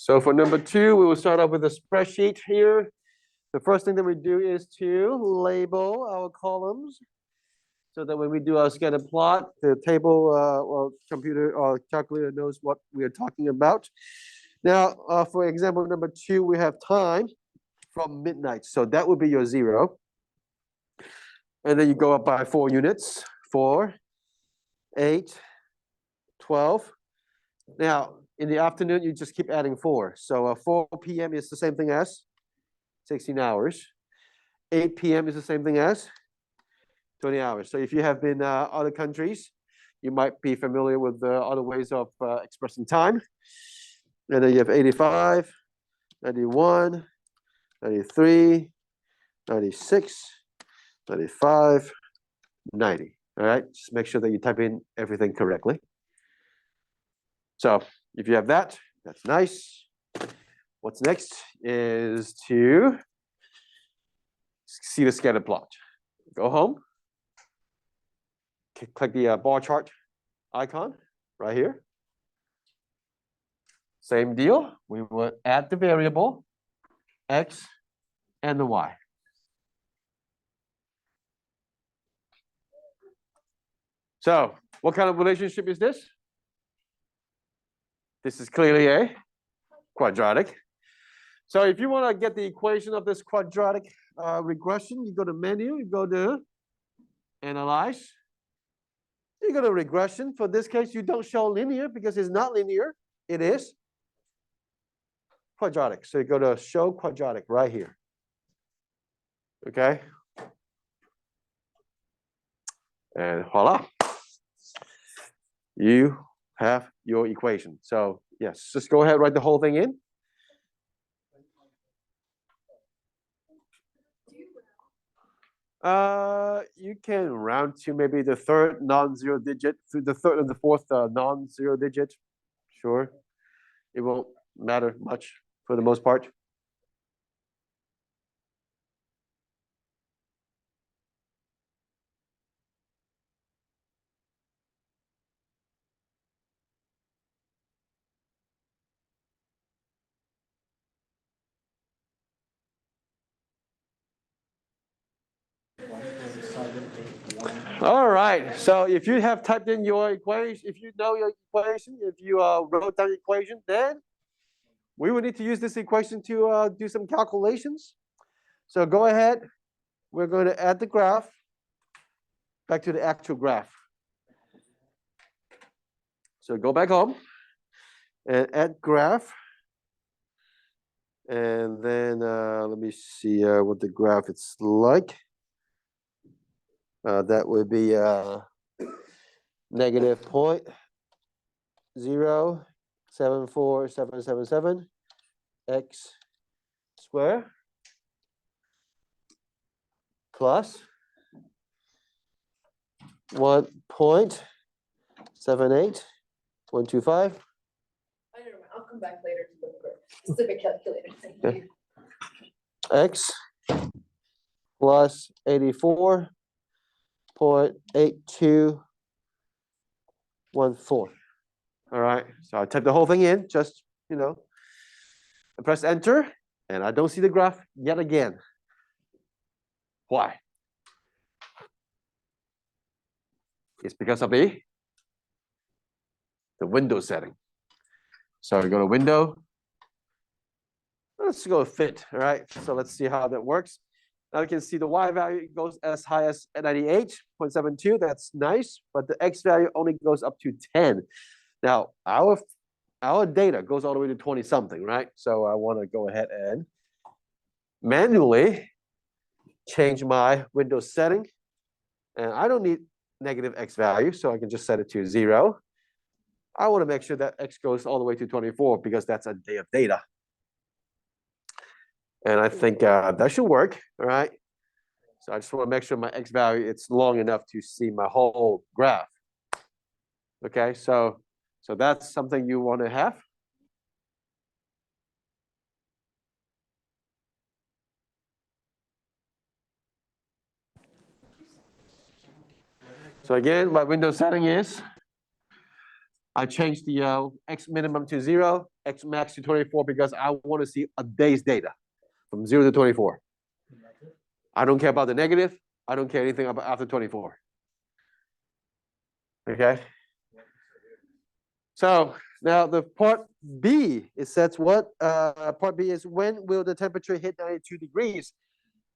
So for number 2, we will start off with a spreadsheet here. The first thing that we do is to label our columns so that when we do our scatter plot, the table or computer or calculator knows what we are talking about. Now, for example, number 2, we have time from midnight. So that would be your 0. And then you go up by 4 units, 4, 8, 12. Now, in the afternoon, you just keep adding 4. So 4 p.m. is the same thing as 16 hours. 8 p.m. is the same thing as 20 hours. So if you have been other countries, you might be familiar with the other ways of expressing time. And then you have 85, 91, 93, 96, 95, 90. All right, just make sure that you type in everything correctly. So if you have that, that's nice. What's next is to see the scatter plot. Go home. Click the bar chart icon right here. Same deal. We will add the variable x and the y. So what kind of relationship is this? This is clearly a quadratic. So if you want to get the equation of this quadratic regression, you go to menu, you go to analyze, you go to regression. For this case, you don't show linear because it's not linear. It is quadratic. So you go to show quadratic right here. Okay. And voila. You have your equation. So yes, just go ahead, write the whole thing in. You can round to maybe the third non-zero digit, through the third and the fourth non-zero digit. Sure. It won't matter much for the most part. All right, so if you have typed in your equation, if you know your equation, if you wrote down the equation, then we will need to use this equation to do some calculations. So go ahead. We're going to add the graph back to the actual graph. So go back home and add graph. And then let me see what the graph it's like. That would be negative 0.074777 x squared plus 1.78125. I'll come back later to look for specific calculators. Thank you. X plus 84.8214. All right, so I type the whole thing in, just, I press enter, and I don't see the graph yet again. Why? It's because of the window setting. So we go to window. Let's go with fit, all right? So let's see how that works. Now you can see the y value goes as high as 98.72. That's nice, but the x value only goes up to 10. Now, our data goes all the way to 20 something, right? So I want to go ahead and manually change my window setting. And I don't need negative x value, so I can just set it to 0. I want to make sure that x goes all the way to 24 because that's a day of data. And I think that should work, all right? So I just want to make sure my x value, it's long enough to see my whole graph. Okay, so that's something you want to have. So again, my window setting is I changed the x minimum to 0, x max to 24 because I want to see a day's data from 0 to 24. I don't care about the negative. I don't care anything about after 24. Okay. So now the part B, it says what? Part B is when will the temperature hit 92 degrees?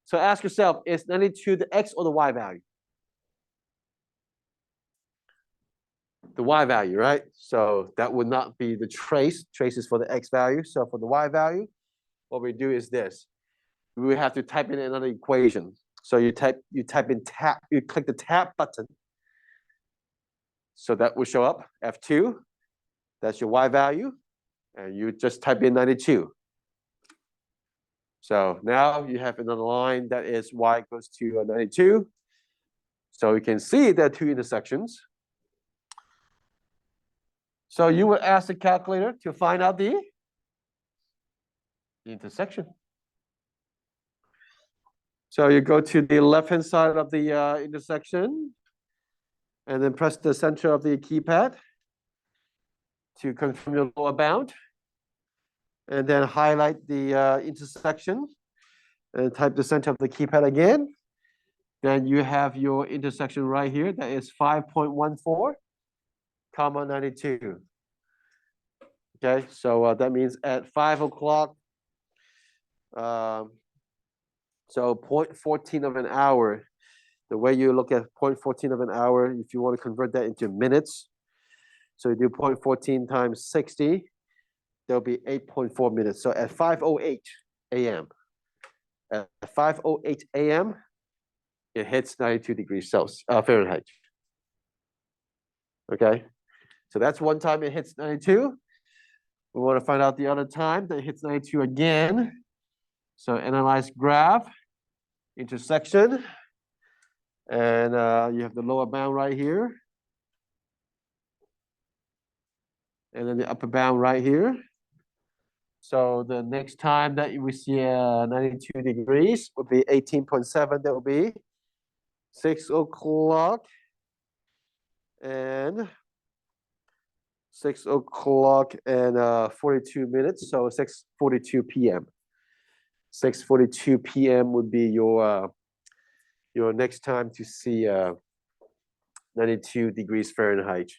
So ask yourself, is 92 the x or the y value? The y value, right? So that would not be the trace. Trace is for the x value. So for the y value, what we do is this. We have to type in another equation. So you type in tab, you click the tab button. So that will show up F2. That's your y value. And you just type in 92. So now you have another line that is y equals to 92. So you can see there are two intersections. So you would ask the calculator to find out the intersection. So you go to the left-hand side of the intersection and then press the center of the keypad to confirm your lower bound. And then highlight the intersection and type the center of the keypad again. Then you have your intersection right here. That is 5.14, comma 92. Okay, so that means at 5 o'clock, so 0.14 of an hour, the way you look at 0.14 of an hour, if you want to convert that into minutes, so you do 0.14 times 60, there'll be 8.4 minutes. So at 5:08 a.m., at 5:08 a.m., it hits 92 degrees Celsius, Fahrenheit. Okay, so that's one time it hits 92. We want to find out the other time that it hits 92 again. So analyze graph, intersection, and you have the lower bound right here. And then the upper bound right here. So the next time that we see 92 degrees would be 18.7. That will be 6 o'clock and 6 o'clock and 42 minutes. So 6:42 p.m. 6:42 p.m. would be your next time to see 92 degrees Fahrenheit.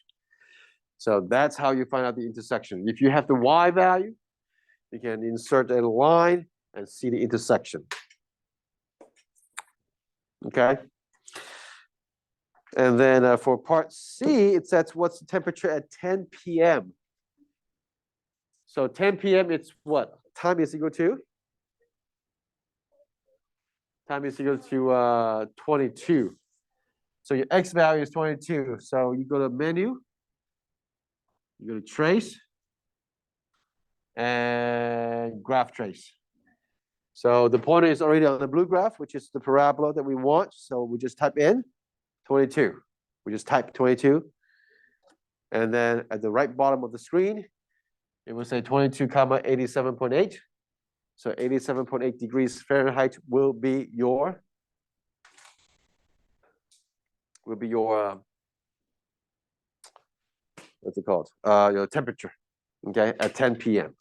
So that's how you find out the intersection. If you have the y value, you can insert a line and see the intersection. Okay. And then for part C, it says what's the temperature at 10 p.m. So 10 p.m. it's what? Time is equal to? Time is equal to 22. So your x value is 22. So you go to menu, you go to trace, and graph trace. So the pointer is already on the blue graph, which is the parabola that we want. So we just type in 22. We just type 22. And then at the right bottom of the screen, it will say 22 comma 87.8. So 87.8 degrees Fahrenheit will be your what's it called? Your temperature, okay, at 10 p.m.